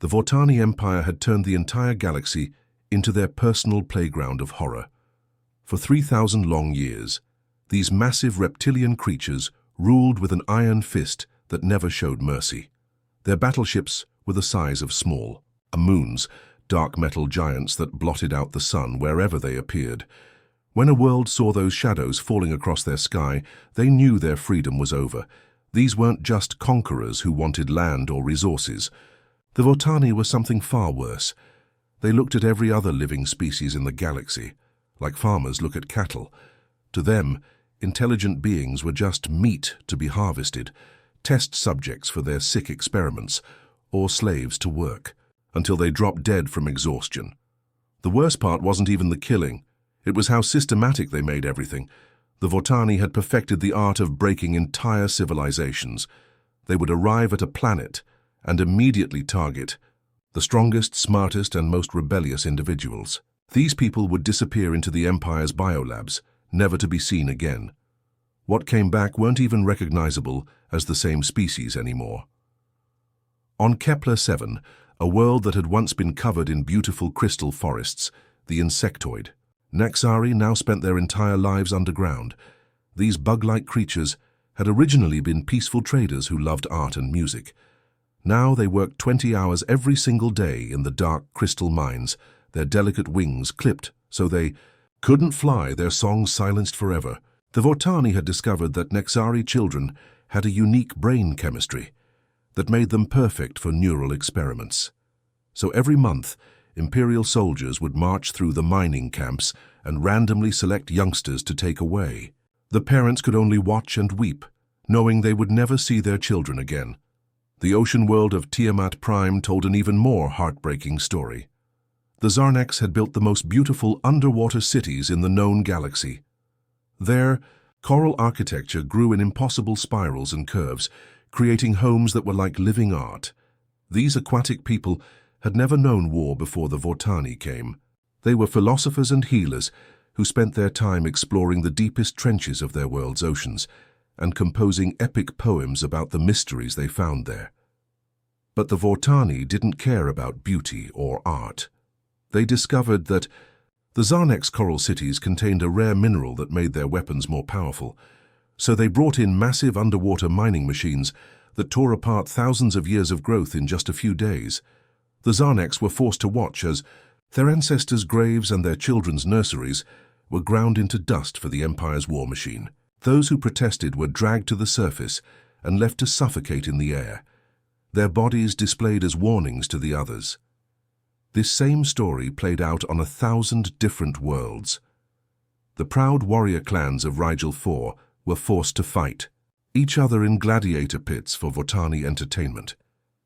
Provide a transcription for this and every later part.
The Vortani Empire had turned the entire galaxy into their personal playground of horror. For 3,000 long years, these massive reptilian creatures ruled with an iron fist that never showed mercy. Their battleships were the size of small moons, dark metal giants that blotted out the sun wherever they appeared. When a world saw those shadows falling across their sky, they knew their freedom was over. These weren't just conquerors who wanted land or resources. The Vortani were something far worse. They looked at every other living species in the galaxy, like farmers look at cattle. To them, intelligent beings were just meat to be harvested, test subjects for their sick experiments, or slaves to work, until they dropped dead from exhaustion. The worst part wasn't even the killing. It was how systematic they made everything. The Vortani had perfected the art of breaking entire civilizations. They would arrive at a planet and immediately target the strongest, smartest, and most rebellious individuals. These people would disappear into the Empire's biolabs, never to be seen again. What came back weren't even recognizable as the same species anymore. On Kepler 7, a world that had once been covered in beautiful crystal forests, the insectoid, Dra'kari now spent their entire lives underground. These bug-like creatures had originally been peaceful traders who loved art and music. Now they worked 20 hours every single day in the dark crystal mines, their delicate wings clipped so they couldn't fly, their songs silenced forever. The Vortani had discovered that Dra'kari children had a unique brain chemistry that made them perfect for neural experiments. So every month, Imperial soldiers would march through the mining camps and randomly select youngsters to take away. The parents could only watch and weep, knowing they would never see their children again. The ocean world of Tiamat Prime told an even more heartbreaking story. The Zarneks had built the most beautiful underwater cities in the known galaxy. There, coral architecture grew in impossible spirals and curves, creating homes that were like living art. These aquatic people had never known war before the Vortani came. They were philosophers and healers who spent their time exploring the deepest trenches of their world's oceans and composing epic poems about the mysteries they found there. But the Vortani didn't care about beauty or art. They discovered that the Zarnek's coral cities contained a rare mineral that made their weapons more powerful, so they brought in massive underwater mining machines that tore apart thousands of years of growth in just a few days. The Zarneks were forced to watch as their ancestors' graves and their children's nurseries were ground into dust for the Empire's war machine. Those who protested were dragged to the surface and left to suffocate in the air, their bodies displayed as warnings to the others. This same story played out on 1,000 different worlds. The proud warrior clans of Rigel IV were forced to fight, each other in gladiator pits for Vortani entertainment.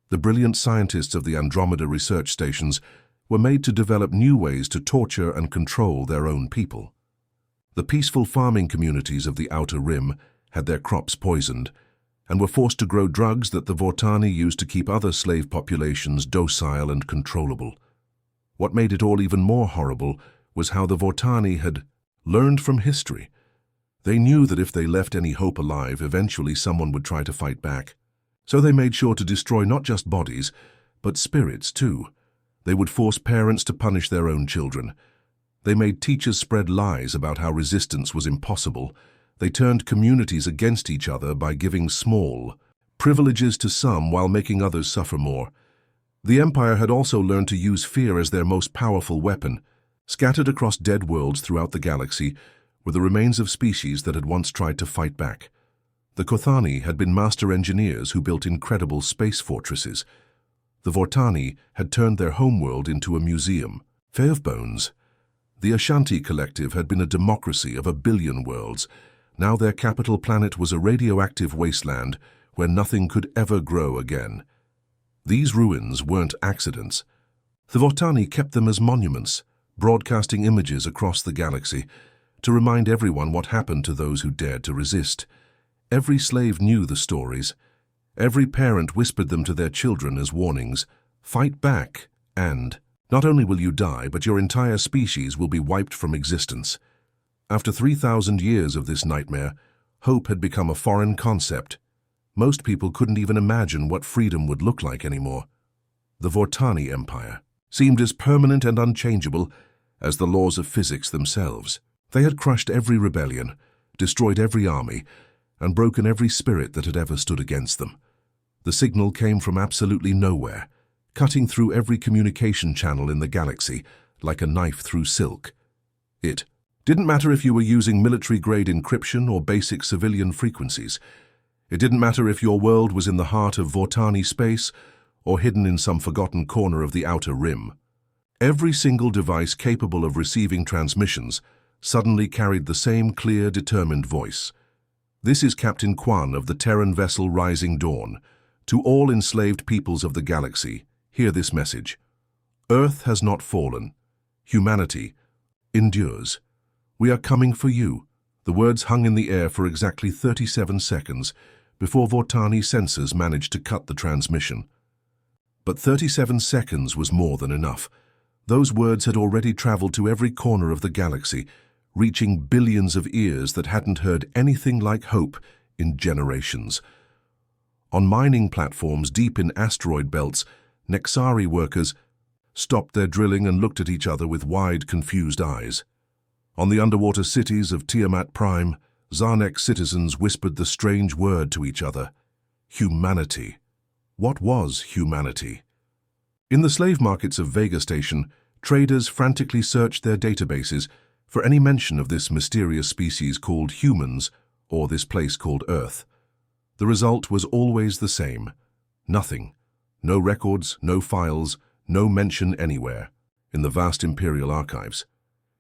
The brilliant scientists of the Andromeda research stations were made to develop new ways to torture and control their own people. The peaceful farming communities of the Outer Rim had their crops poisoned and were forced to grow drugs that the Vortani used to keep other slave populations docile and controllable. What made it all even more horrible was how the Vortani had learned from history. They knew that if they left any hope alive, eventually someone would try to fight back. So they made sure to destroy not just bodies, but spirits too. They would force parents to punish their own children. They made teachers spread lies about how resistance was impossible. They turned communities against each other by giving small privileges to some while making others suffer more. The Empire had also learned to use fear as their most powerful weapon. Scattered across dead worlds throughout the galaxy were the remains of species that had once tried to fight back. The Kothani had been master engineers who built incredible space fortresses. The Vortani had turned their homeworld into a museum. Fae of Bones. The Ashanti Collective had been a democracy of 1 billion worlds. Now their capital planet was a radioactive wasteland where nothing could ever grow again. These ruins weren't accidents. The Vortani kept them as monuments, broadcasting images across the galaxy to remind everyone what happened to those who dared to resist. Every slave knew the stories. Every parent whispered them to their children as warnings. Fight back, and not only will you die, but your entire species will be wiped from existence. After 3,000 years of this nightmare, hope had become a foreign concept. Most people couldn't even imagine what freedom would look like anymore. the Vortani Empire, seemed as permanent and unchangeable as the laws of physics themselves. They had crushed every rebellion, destroyed every army, and broken every spirit that had ever stood against them. The signal came from absolutely nowhere, cutting through every communication channel in the galaxy like a knife through silk. It didn't matter if you were using military-grade encryption or basic civilian frequencies. It didn't matter if your world was in the heart of Vortani space or hidden in some forgotten corner of the outer rim. Every single device capable of receiving transmissions suddenly carried the same clear, determined voice. This is Captain Quan of the Terran vessel Rising Dawn. To all enslaved peoples of the galaxy, hear this message. Earth has not fallen. Humanity endures. We are coming for you. The words hung in the air for exactly 37 seconds before Vortani sensors managed to cut the transmission. But 37 seconds was more than enough. Those words had already traveled to every corner of the galaxy, reaching billions of ears that hadn't heard anything like hope in generations. On mining platforms deep in asteroid belts, Nexari workers stopped their drilling and looked at each other with wide, confused eyes. On the underwater cities of Tiamat Prime, Zarnek citizens whispered the strange word to each other. Humanity. What was humanity? In the slave markets of Vega Station, traders frantically searched their databases for any mention of this mysterious species called humans or this place called Earth. The result was always the same. Nothing. No records, no files, no mention anywhere in the vast Imperial archives.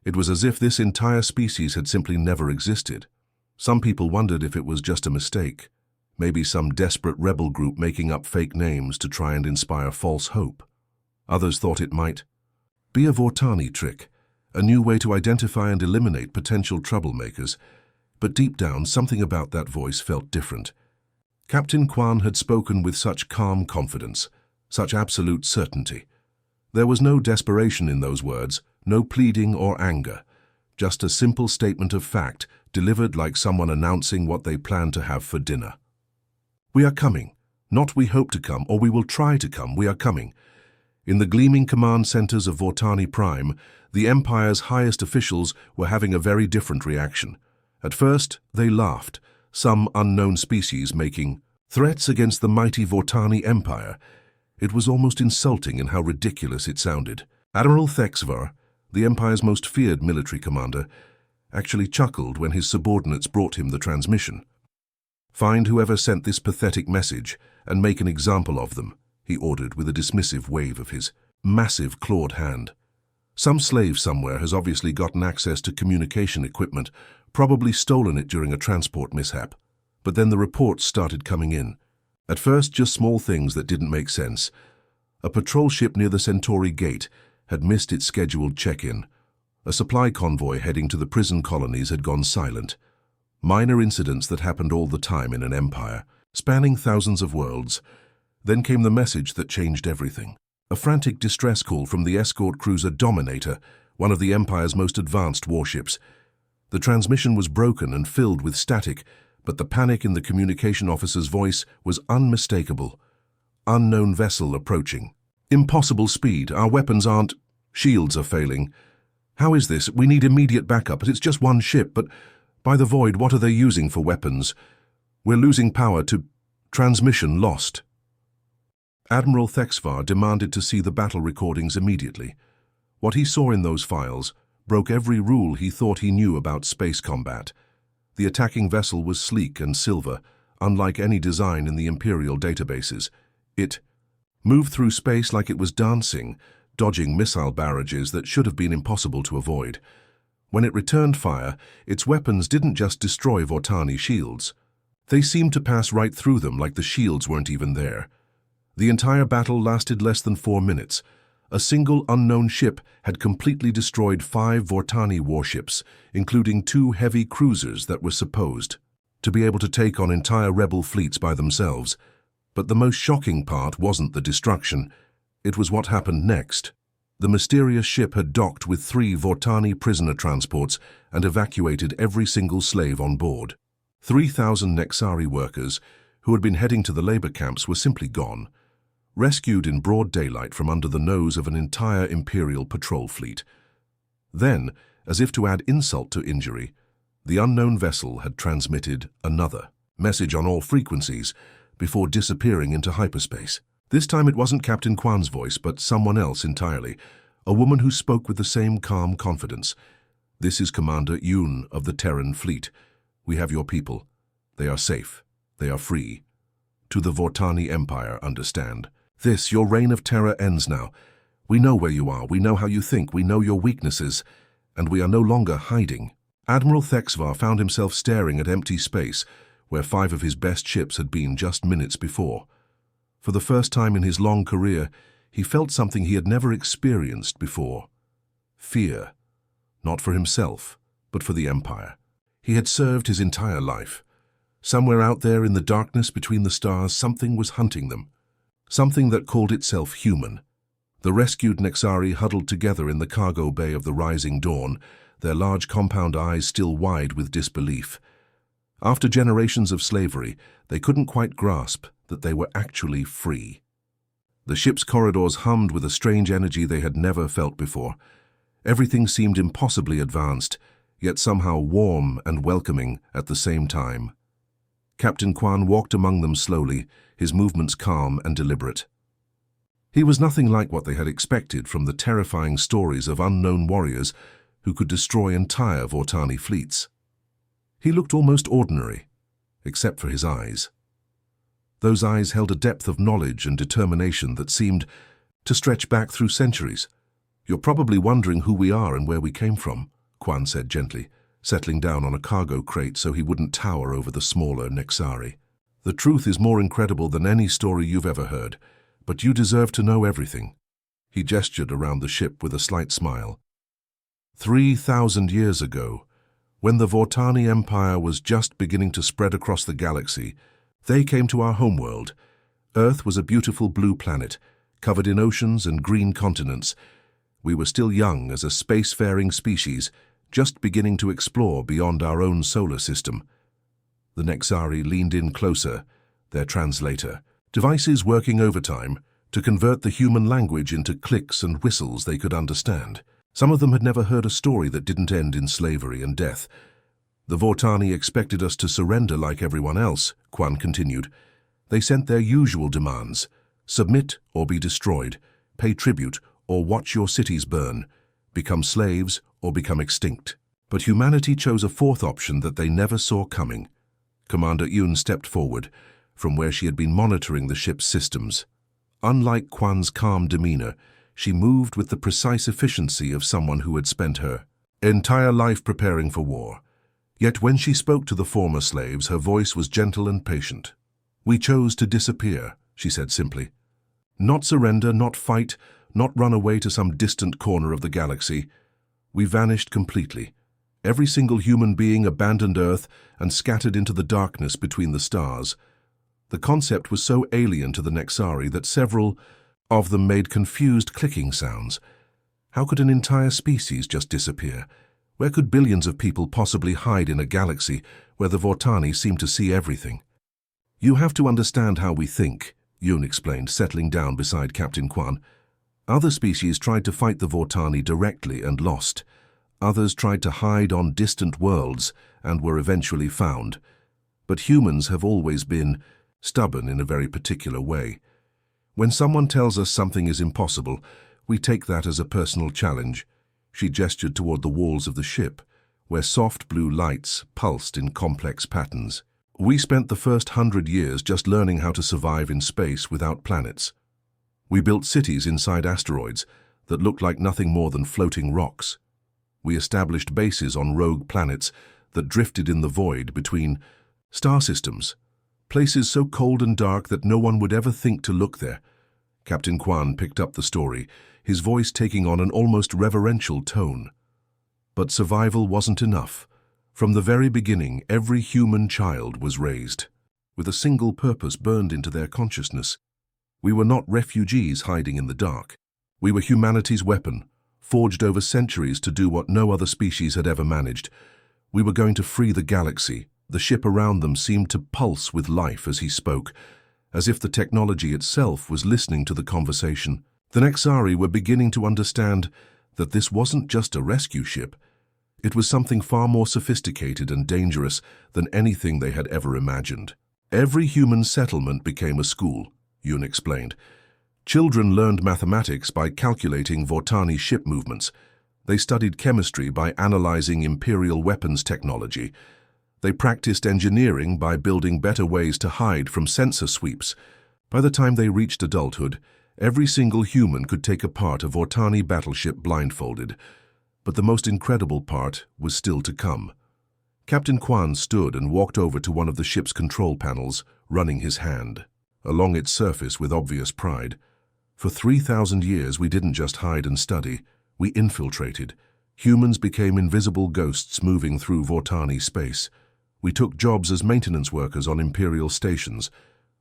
It was as if this entire species had simply never existed. Some people wondered if it was just a mistake, maybe some desperate rebel group making up fake names to try and inspire false hope. Others thought it might be a Vortani trick, a new way to identify and eliminate potential troublemakers. But deep down, something about that voice felt different. Captain Quan had spoken with such calm confidence, such absolute certainty. There was no desperation in those words, no pleading or anger, just a simple statement of fact delivered like someone announcing what they planned to have for dinner. We are coming. Not we hope to come, or we will try to come, we are coming. In the gleaming command centers of Vortani Prime, the Empire's highest officials were having a very different reaction. At first, they laughed, some unknown species making threats against the mighty Vortani Empire. It was almost insulting in how ridiculous it sounded. Admiral Zhou, the Empire's most feared military commander, actually chuckled when his subordinates brought him the transmission. Find whoever sent this pathetic message and make an example of them, he ordered with a dismissive wave of his massive clawed hand. Some slave somewhere has obviously gotten access to communication equipment, probably stolen it during a transport mishap. But then the reports started coming in. At first, just small things that didn't make sense. A patrol ship near the Centauri Gate had missed its scheduled check-in. A supply convoy heading to the prison colonies had gone silent. Minor incidents that happened all the time in an empire, spanning thousands of worlds. Then came the message that changed everything. A frantic distress call from the escort cruiser Dominator, one of the Empire's most advanced warships. The transmission was broken and filled with static, but the panic in the communication officer's voice was unmistakable. Unknown vessel approaching. Impossible speed. Our weapons aren't. Shields are failing. How is this? We need immediate backup, but it's just one ship. But by the void, what are they using for weapons? We're losing power to transmission lost. Admiral Zhou demanded to see the battle recordings immediately. What he saw in those files broke every rule he thought he knew about space combat. The attacking vessel was sleek and silver, unlike any design in the Imperial databases. It moved through space like it was dancing, dodging missile barrages that should have been impossible to avoid. When it returned fire, its weapons didn't just destroy Vortani shields. They seemed to pass right through them like the shields weren't even there. The entire battle lasted less than 4 minutes. A single unknown ship had completely destroyed 5 Vortani warships, including 2 heavy cruisers that were supposed to be able to take on entire rebel fleets by themselves. But the most shocking part wasn't the destruction. It was what happened next. The mysterious ship had docked with 3 Vortani prisoner transports and evacuated every single slave on board. 3,000 Nexari workers who had been heading to the labor camps were simply gone. rescued in broad daylight from under the nose of an entire Imperial patrol fleet. Then, as if to add insult to injury, the unknown vessel had transmitted another message on all frequencies before disappearing into hyperspace. This time it wasn't Captain Quan's voice, but someone else entirely, a woman who spoke with the same calm confidence. "This is Commander Yun of the Terran fleet. We have your people. They are safe. They are free. To the Vortani Empire, understand. Your reign of terror ends now. We know where you are, we know how you think, we know your weaknesses, and we are no longer hiding." Admiral Thexvar found himself staring at empty space, where 5 of his best ships had been just minutes before. For the first time in his long career, he felt something he had never experienced before. Fear. Not for himself, but for the Empire. He had served his entire life. Somewhere out there in the darkness between the stars, something was hunting them. Something that called itself human. The rescued Nexari huddled together in the cargo bay of the Rising Dawn, their large compound eyes still wide with disbelief. After generations of slavery, they couldn't quite grasp that they were actually free. The ship's corridors hummed with a strange energy they had never felt before. Everything seemed impossibly advanced, yet somehow warm and welcoming at the same time. Captain Quan walked among them slowly, his movements calm and deliberate. He was nothing like what they had expected from the terrifying stories of unknown warriors who could destroy entire Vortani fleets. He looked almost ordinary, except for his eyes. Those eyes held a depth of knowledge and determination that seemed to stretch back through centuries. "You're probably wondering who we are and where we came from," Quan said gently, settling down on a cargo crate so he wouldn't tower over the smaller Nexari. "The truth is more incredible than any story you've ever heard, but you deserve to know everything." He gestured around the ship with a slight smile. 3,000 years ago, when the Vortani Empire was just beginning to spread across the galaxy, they came to our homeworld. Earth was a beautiful blue planet, covered in oceans and green continents. We were still young as a spacefaring species, just beginning to explore beyond our own solar system. The Nexari leaned in closer, their translator, devices working overtime to convert the human language into clicks and whistles they could understand. Some of them had never heard a story that didn't end in slavery and death. "The Vortani expected us to surrender like everyone else," Quan continued. "They sent their usual demands: submit or be destroyed, pay tribute or watch your cities burn, become slaves or become extinct. But humanity chose a fourth option that they never saw coming." Commander Yun stepped forward, from where she had been monitoring the ship's systems. Unlike Quan's calm demeanor, she moved with the precise efficiency of someone who had spent her entire life preparing for war. Yet when she spoke to the former slaves, her voice was gentle and patient. "We chose to disappear," she said simply. "Not surrender, not fight, not run away to some distant corner of the galaxy. We vanished completely. Every single human being abandoned Earth and scattered into the darkness between the stars." The concept was so alien to the Nexari that several of them made confused clicking sounds. How could an entire species just disappear? Where could billions of people possibly hide in a galaxy where the Vortani seemed to see everything? "You have to understand how we think," Yun explained, settling down beside Captain Quan. "Other species tried to fight the Vortani directly and lost. Others tried to hide on distant worlds and were eventually found. But humans have always been stubborn in a very particular way. When someone tells us something is impossible, we take that as a personal challenge." She gestured toward the walls of the ship, where soft blue lights pulsed in complex patterns. "We spent the first 100 years just learning how to survive in space without planets. We built cities inside asteroids that looked like nothing more than floating rocks. We established bases on rogue planets that drifted in the void between star systems, places so cold and dark that no one would ever think to look there." Captain Quan picked up the story, his voice taking on an almost reverential tone. "But survival wasn't enough. From the very beginning, every human child was raised with a single purpose burned into their consciousness. We were not refugees hiding in the dark. We were humanity's weapon, forged over centuries to do what no other species had ever managed. We were going to free the galaxy." The ship around them seemed to pulse with life as he spoke, as if the technology itself was listening to the conversation. The Nexari were beginning to understand that this wasn't just a rescue ship. It was something far more sophisticated and dangerous than anything they had ever imagined. Every human settlement became a school, Yun explained. Children learned mathematics by calculating Vortani ship movements. They studied chemistry by analyzing Imperial weapons technology. They practiced engineering by building better ways to hide from sensor sweeps. By the time they reached adulthood, every single human could take apart a Vortani battleship blindfolded. But the most incredible part was still to come. Captain Quan stood and walked over to one of the ship's control panels, running his hand along its surface with obvious pride. For 3,000 years, we didn't just hide and study. We infiltrated. Humans became invisible ghosts moving through Vortani space. We took jobs as maintenance workers on Imperial stations.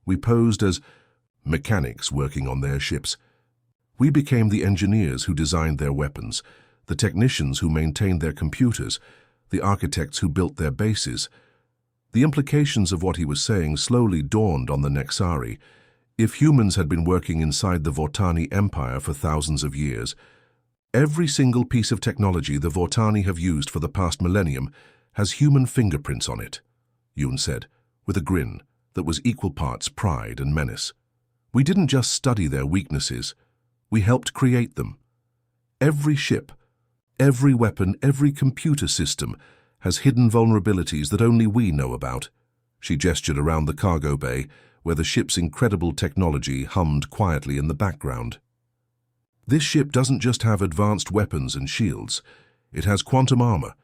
We posed as mechanics working on their ships. We became the engineers who designed their weapons, the technicians who maintained their computers, the architects who built their bases. The implications of what he was saying slowly dawned on the Nexari. If humans had been working inside the Vortani Empire for thousands of years, every single piece of technology the Vortani have used for the past millennium has human fingerprints on it, Yun said, with a grin that was equal parts pride and menace. We didn't just study their weaknesses, we helped create them. Every ship, every weapon, every computer system has hidden vulnerabilities that only we know about. She gestured around the cargo bay, where the ship's incredible technology hummed quietly in the background. This ship doesn't just have advanced weapons and shields. It has quantum armor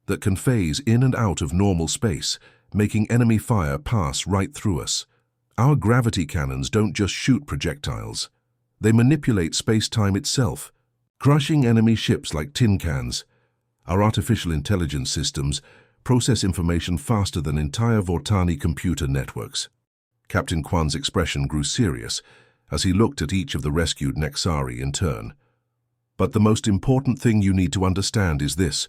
that can phase in and out of normal space, making enemy fire pass right through us. Our gravity cannons don't just shoot projectiles. They manipulate space-time itself, crushing enemy ships like tin cans. Our artificial intelligence systems process information faster than entire Vortani computer networks. Captain Quan's expression grew serious as he looked at each of the rescued Nexari in turn. But the most important thing you need to understand is this.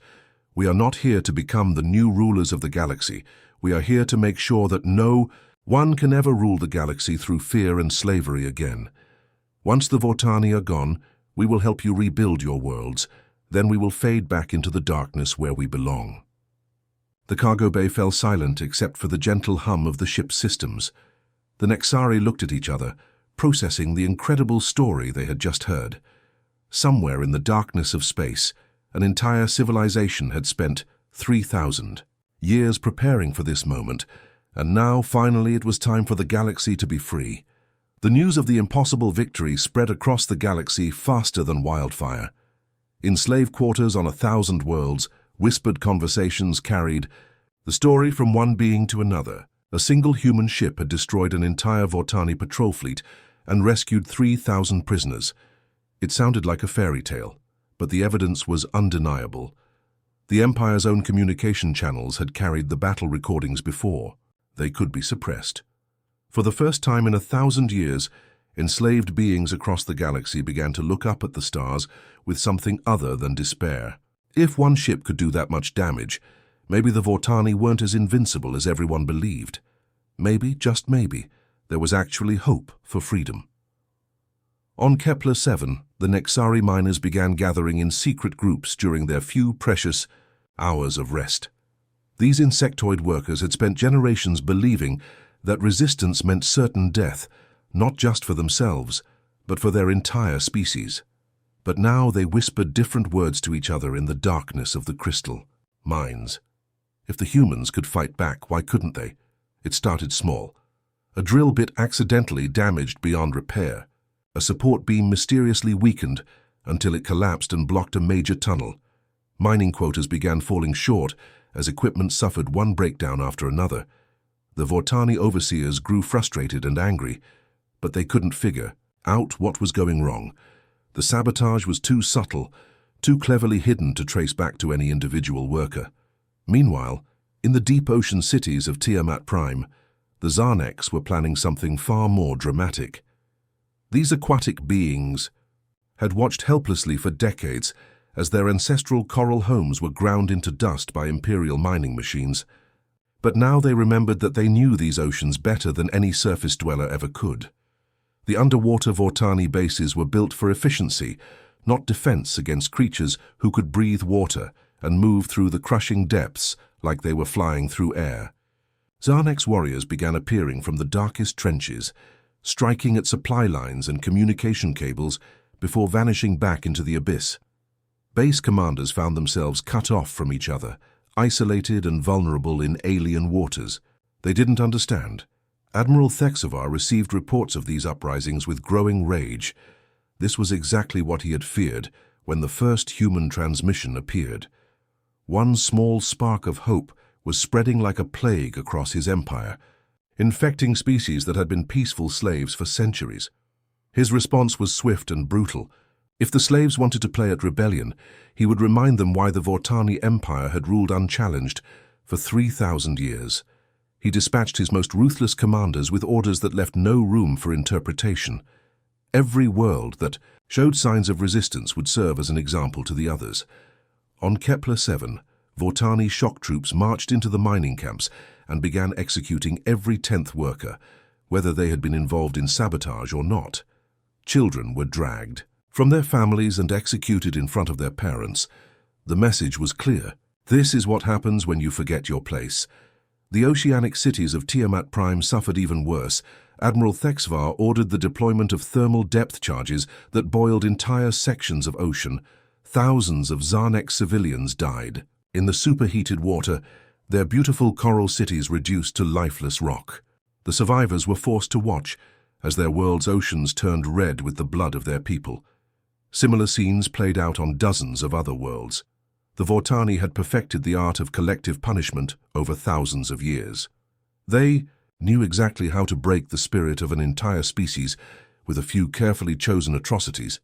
We are not here to become the new rulers of the galaxy. We are here to make sure that no one can ever rule the galaxy through fear and slavery again. Once the Vortani are gone, we will help you rebuild your worlds. Then we will fade back into the darkness where we belong. The cargo bay fell silent except for the gentle hum of the ship's systems. The Nexari looked at each other, processing the incredible story they had just heard. Somewhere in the darkness of space, an entire civilization had spent 3,000 years preparing for this moment, and now, finally, it was time for the galaxy to be free. The news of the impossible victory spread across the galaxy faster than wildfire. In slave quarters on 1,000 worlds, whispered conversations carried the story from one being to another. A single human ship had destroyed an entire Vortani patrol fleet and rescued 3,000 prisoners. It sounded like a fairy tale, but the evidence was undeniable. The Empire's own communication channels had carried the battle recordings before. They could be suppressed. For the first time in 1,000 years, enslaved beings across the galaxy began to look up at the stars with something other than despair. If one ship could do that much damage, maybe the Vortani weren't as invincible as everyone believed. Maybe, just maybe, there was actually hope for freedom. On Kepler 7, the Nexari miners began gathering in secret groups during their few precious hours of rest. These insectoid workers had spent generations believing that resistance meant certain death, not just for themselves, but for their entire species. But now they whispered different words to each other in the darkness of the crystal mines. If the humans could fight back, why couldn't they? It started small. A drill bit accidentally damaged beyond repair. A support beam mysteriously weakened until it collapsed and blocked a major tunnel. Mining quotas began falling short as equipment suffered one breakdown after another. The Vortani overseers grew frustrated and angry, but they couldn't figure out what was going wrong. The sabotage was too subtle, too cleverly hidden to trace back to any individual worker. Meanwhile, in the deep ocean cities of Tiamat Prime, the Zarneks were planning something far more dramatic. These aquatic beings had watched helplessly for decades as their ancestral coral homes were ground into dust by Imperial mining machines. But now they remembered that they knew these oceans better than any surface dweller ever could. The underwater Vortani bases were built for efficiency, not defense against creatures who could breathe water and move through the crushing depths like they were flying through air. Zarnek's warriors began appearing from the darkest trenches, striking at supply lines and communication cables before vanishing back into the abyss. Base commanders found themselves cut off from each other, isolated and vulnerable in alien waters. They didn't understand. Admiral Zhou received reports of these uprisings with growing rage. This was exactly what he had feared when the first human transmission appeared. One small spark of hope was spreading like a plague across his empire, infecting species that had been peaceful slaves for centuries. His response was swift and brutal. If the slaves wanted to play at rebellion, he would remind them why the Vortani Empire had ruled unchallenged for 3,000 years. He dispatched his most ruthless commanders with orders that left no room for interpretation. Every world that showed signs of resistance would serve as an example to the others. On Kepler-7, Vortani shock troops marched into the mining camps and began executing every 10th worker, whether they had been involved in sabotage or not. Children were dragged from their families and executed in front of their parents. The message was clear. This is what happens when you forget your place. The oceanic cities of Tiamat Prime suffered even worse. Admiral Zhou ordered the deployment of thermal depth charges that boiled entire sections of ocean. Thousands of Zarnek civilians died. In the superheated water, their beautiful coral cities reduced to lifeless rock. The survivors were forced to watch as their world's oceans turned red with the blood of their people. Similar scenes played out on dozens of other worlds. The Vortani had perfected the art of collective punishment over thousands of years. They knew exactly how to break the spirit of an entire species with a few carefully chosen atrocities.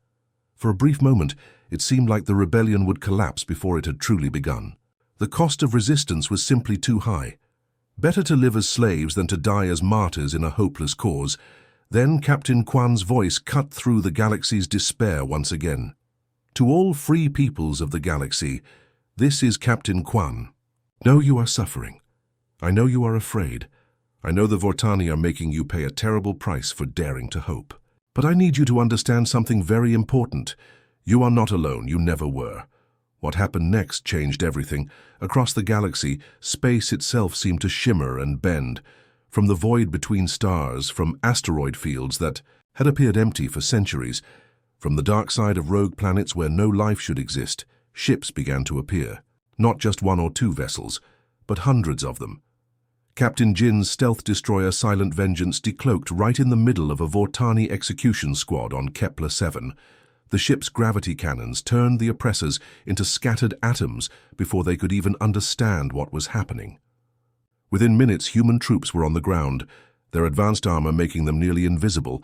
For a brief moment, it seemed like the rebellion would collapse before it had truly begun. The cost of resistance was simply too high. Better to live as slaves than to die as martyrs in a hopeless cause. Then Captain Quan's voice cut through the galaxy's despair once again. To all free peoples of the galaxy, this is Captain Quan. Know you are suffering. I know you are afraid. I know the Vortani are making you pay a terrible price for daring to hope. But I need you to understand something very important. You are not alone, you never were. What happened next changed everything. Across the galaxy, space itself seemed to shimmer and bend. From the void between stars, from asteroid fields that had appeared empty for centuries, from the dark side of rogue planets where no life should exist, ships began to appear. Not just one or two vessels, but hundreds of them. Captain Jin's stealth destroyer Silent Vengeance decloaked right in the middle of a Vortani execution squad on Kepler-7. The ship's gravity cannons turned the oppressors into scattered atoms before they could even understand what was happening. Within minutes, human troops were on the ground, their advanced armor making them nearly invisible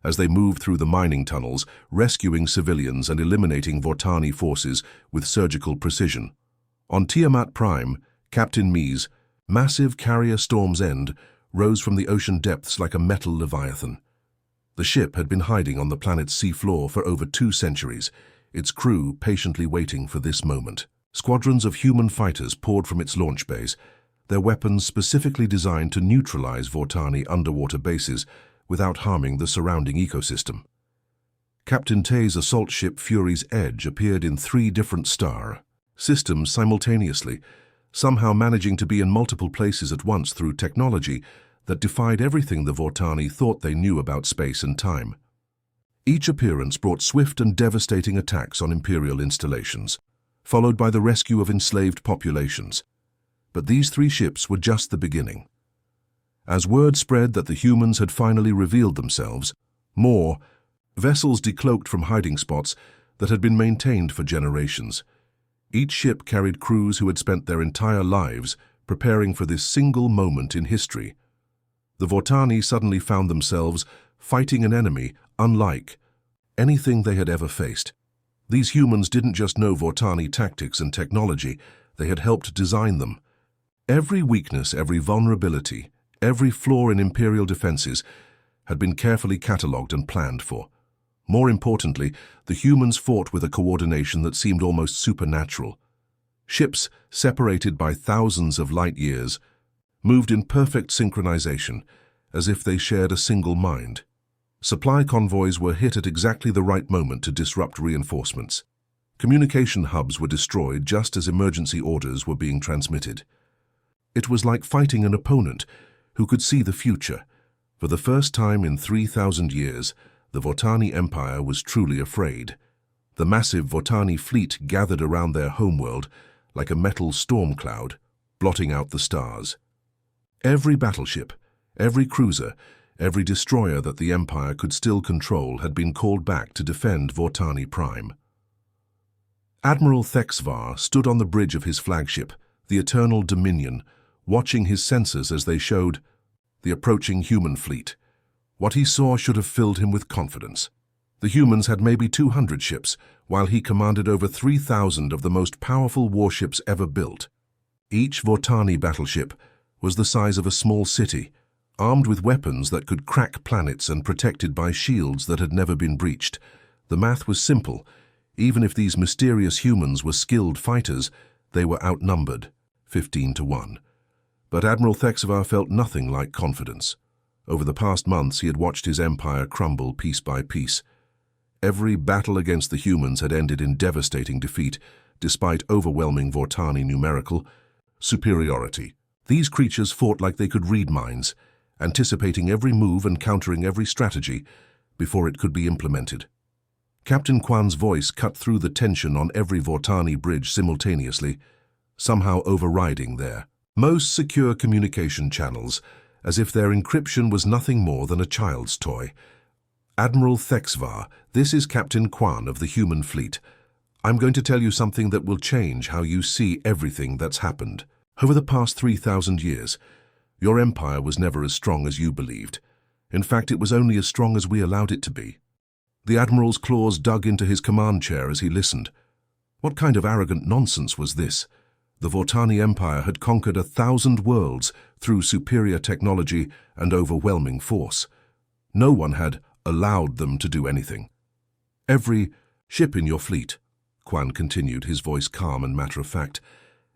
as they moved through the mining tunnels, rescuing civilians and eliminating Vortani forces with surgical precision. On Tiamat Prime, Captain Mi's massive carrier Storm's End rose from the ocean depths like a metal leviathan. The ship had been hiding on the planet's seafloor for over 2 centuries, its crew patiently waiting for this moment. Squadrons of human fighters poured from its launch bays, their weapons specifically designed to neutralize Vortani underwater bases without harming the surrounding ecosystem. Captain Tay's assault ship Fury's Edge appeared in 3 different star systems simultaneously, somehow managing to be in multiple places at once through technology that defied everything the Vortani thought they knew about space and time. Each appearance brought swift and devastating attacks on Imperial installations, followed by the rescue of enslaved populations. But these 3 ships were just the beginning. As word spread that the humans had finally revealed themselves, more vessels decloaked from hiding spots that had been maintained for generations. Each ship carried crews who had spent their entire lives preparing for this single moment in history. The Vortani suddenly found themselves fighting an enemy unlike anything they had ever faced. These humans didn't just know Vortani tactics and technology, they had helped design them. Every weakness, every vulnerability, every flaw in Imperial defenses had been carefully catalogued and planned for. More importantly, the humans fought with a coordination that seemed almost supernatural. Ships separated by thousands of light years moved in perfect synchronization, as if they shared a single mind. Supply convoys were hit at exactly the right moment to disrupt reinforcements. Communication hubs were destroyed just as emergency orders were being transmitted. It was like fighting an opponent who could see the future. For the first time in 3,000 years, the Vortani Empire was truly afraid. The massive Vortani fleet gathered around their homeworld like a metal storm cloud, blotting out the stars. Every battleship, every cruiser, every destroyer that the Empire could still control had been called back to defend Vortani Prime. Admiral Zhou stood on the bridge of his flagship, the Eternal Dominion, watching his sensors as they showed the approaching human fleet. What he saw should have filled him with confidence. The humans had maybe 200 ships, while he commanded over 3,000 of the most powerful warships ever built. Each Vortani battleship was the size of a small city, armed with weapons that could crack planets and protected by shields that had never been breached. The math was simple. Even if these mysterious humans were skilled fighters, they were outnumbered, 15-1. But Admiral Zhou felt nothing like confidence. Over the past months, he had watched his empire crumble piece by piece. Every battle against the humans had ended in devastating defeat, despite overwhelming Vortani numerical superiority. These creatures fought like they could read minds, anticipating every move and countering every strategy before it could be implemented. Captain Quan's voice cut through the tension on every Vortani bridge simultaneously, somehow overriding their most secure communication channels, as if their encryption was nothing more than a child's toy. Admiral Zhou, this is Captain Quan of the human fleet. I'm going to tell you something that will change how you see everything that's happened. Over the past 3,000 years, your empire was never as strong as you believed. In fact, it was only as strong as we allowed it to be. The Admiral's claws dug into his command chair as he listened. What kind of arrogant nonsense was this? The Vortani Empire had conquered 1,000 worlds through superior technology and overwhelming force. No one had allowed them to do anything. Every ship in your fleet, Quan continued, his voice calm and matter-of-fact,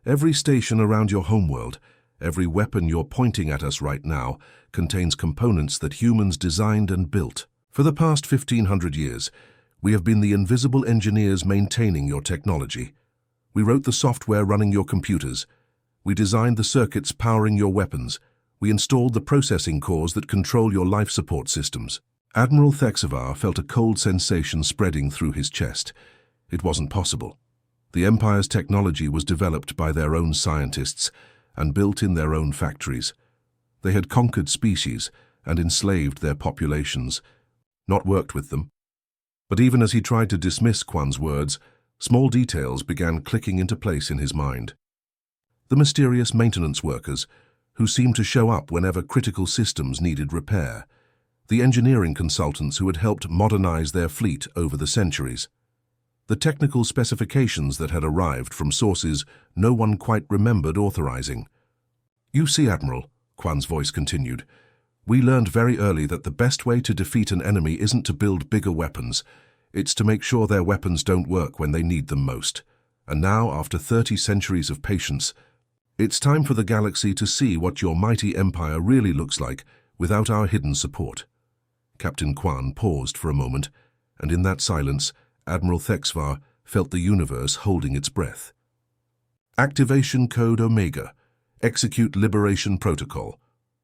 every station around your homeworld, every weapon you're pointing at us right now contains components that humans designed and built. For the past 1,500 years, we have been the invisible engineers maintaining your technology. We wrote the software running your computers. We designed the circuits powering your weapons. We installed the processing cores that control your life support systems. Admiral Zhou felt a cold sensation spreading through his chest. It wasn't possible. The Empire's technology was developed by their own scientists and built in their own factories. They had conquered species and enslaved their populations, not worked with them. But even as he tried to dismiss Quan's words, small details began clicking into place in his mind. The mysterious maintenance workers, who seemed to show up whenever critical systems needed repair. The engineering consultants who had helped modernize their fleet over the centuries. The technical specifications that had arrived from sources no one quite remembered authorizing. You see, Admiral, Quan's voice continued, we learned very early that the best way to defeat an enemy isn't to build bigger weapons. It's to make sure their weapons don't work when they need them most. And now, after 30 centuries of patience, it's time for the galaxy to see what your mighty empire really looks like without our hidden support. Captain Quan paused for a moment, and in that silence, Admiral Zhou felt the universe holding its breath. Activation Code Omega. Execute Liberation Protocol.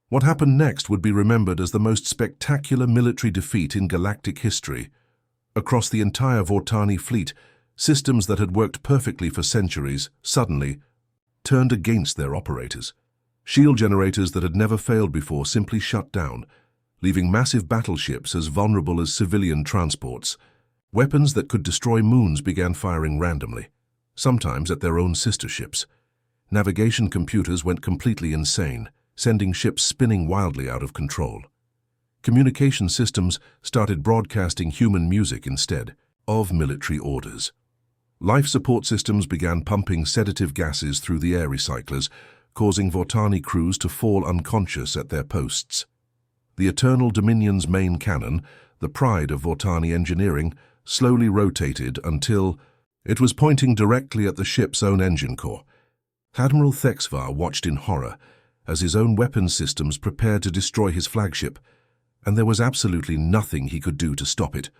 What happened next would be remembered as the most spectacular military defeat in galactic history. Across the entire Vortani fleet, systems that had worked perfectly for centuries suddenly turned against their operators. Shield generators that had never failed before simply shut down, leaving massive battleships as vulnerable as civilian transports. Weapons that could destroy moons began firing randomly, sometimes at their own sister ships. Navigation computers went completely insane, sending ships spinning wildly out of control. Communication systems started broadcasting human music instead of military orders. Life support systems began pumping sedative gases through the air recyclers, causing Vortani crews to fall unconscious at their posts. The Eternal Dominion's main cannon, the pride of Vortani engineering, slowly rotated until it was pointing directly at the ship's own engine core. Admiral Zhou watched in horror as his own weapons systems prepared to destroy his flagship, and there was absolutely nothing he could do to stop it.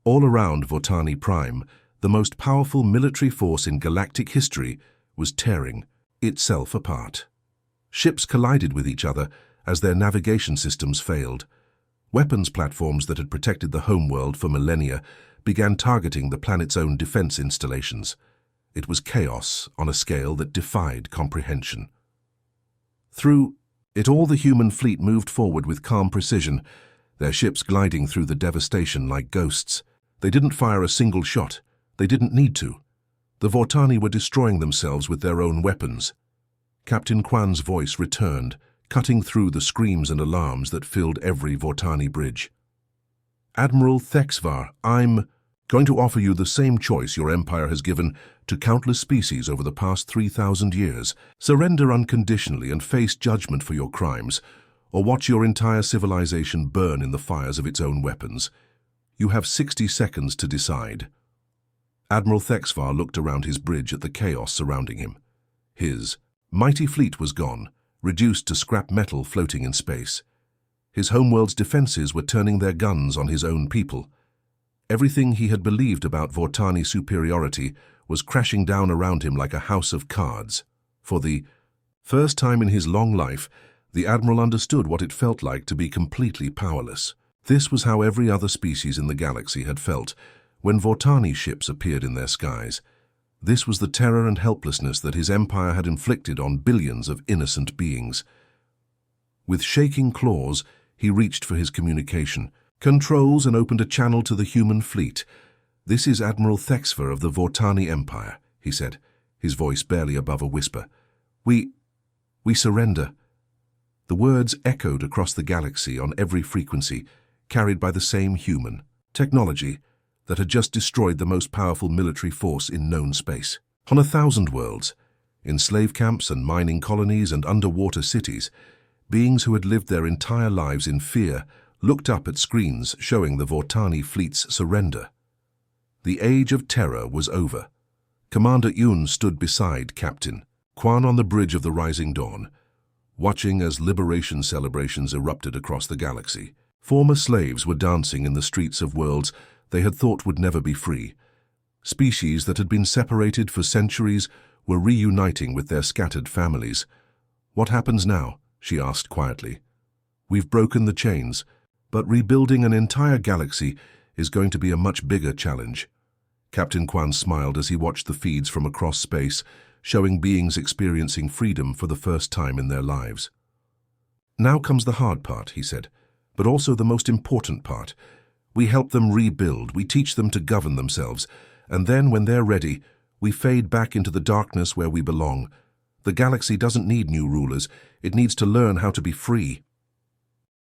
All around Vortani Prime, the most powerful military force in galactic history was tearing itself apart. Ships collided with each other as their navigation systems failed. Weapons platforms that had protected the homeworld for millennia began targeting the planet's own defense installations. It was chaos on a scale that defied comprehension. Through it all, the human fleet moved forward with calm precision, their ships gliding through the devastation like ghosts. They didn't fire a single shot. They didn't need to. The Vortani were destroying themselves with their own weapons. Captain Quan's voice returned, cutting through the screams and alarms that filled every Vortani bridge. Admiral Thexvar, I'm going to offer you the same choice your empire has given to countless species over the past 3,000 years. Surrender unconditionally and face judgment for your crimes, or watch your entire civilization burn in the fires of its own weapons. You have 60 seconds to decide. Admiral Thexvar looked around his bridge at the chaos surrounding him. His mighty fleet was gone, reduced to scrap metal floating in space. His homeworld's defenses were turning their guns on his own people. Everything he had believed about Vortani superiority was crashing down around him like a house of cards. For the first time in his long life, the Admiral understood what it felt like to be completely powerless. This was how every other species in the galaxy had felt when Vortani ships appeared in their skies. This was the terror and helplessness that his empire had inflicted on billions of innocent beings. With shaking claws, he reached for his communication controls and opened a channel to the human fleet. "This is Admiral Thexvar of the Vortani Empire," he said, his voice barely above a whisper. We surrender." The words echoed across the galaxy on every frequency, carried by the same human technology that had just destroyed the most powerful military force in known space. On 1,000 worlds, in slave camps and mining colonies and underwater cities, beings who had lived their entire lives in fear looked up at screens showing the Vortani fleet's surrender. The age of terror was over. Commander Yun stood beside Captain Quan on the bridge of the rising dawn, watching as liberation celebrations erupted across the galaxy. Former slaves were dancing in the streets of worlds they had thought would never be free. Species that had been separated for centuries were reuniting with their scattered families. "What happens now?" she asked quietly. "We've broken the chains, but rebuilding an entire galaxy is going to be a much bigger challenge." Captain Quan smiled as he watched the feeds from across space, showing beings experiencing freedom for the first time in their lives. "Now comes the hard part," he said, "but also the most important part. We help them rebuild, we teach them to govern themselves, and then, when they're ready, we fade back into the darkness where we belong. The galaxy doesn't need new rulers, it needs to learn how to be free."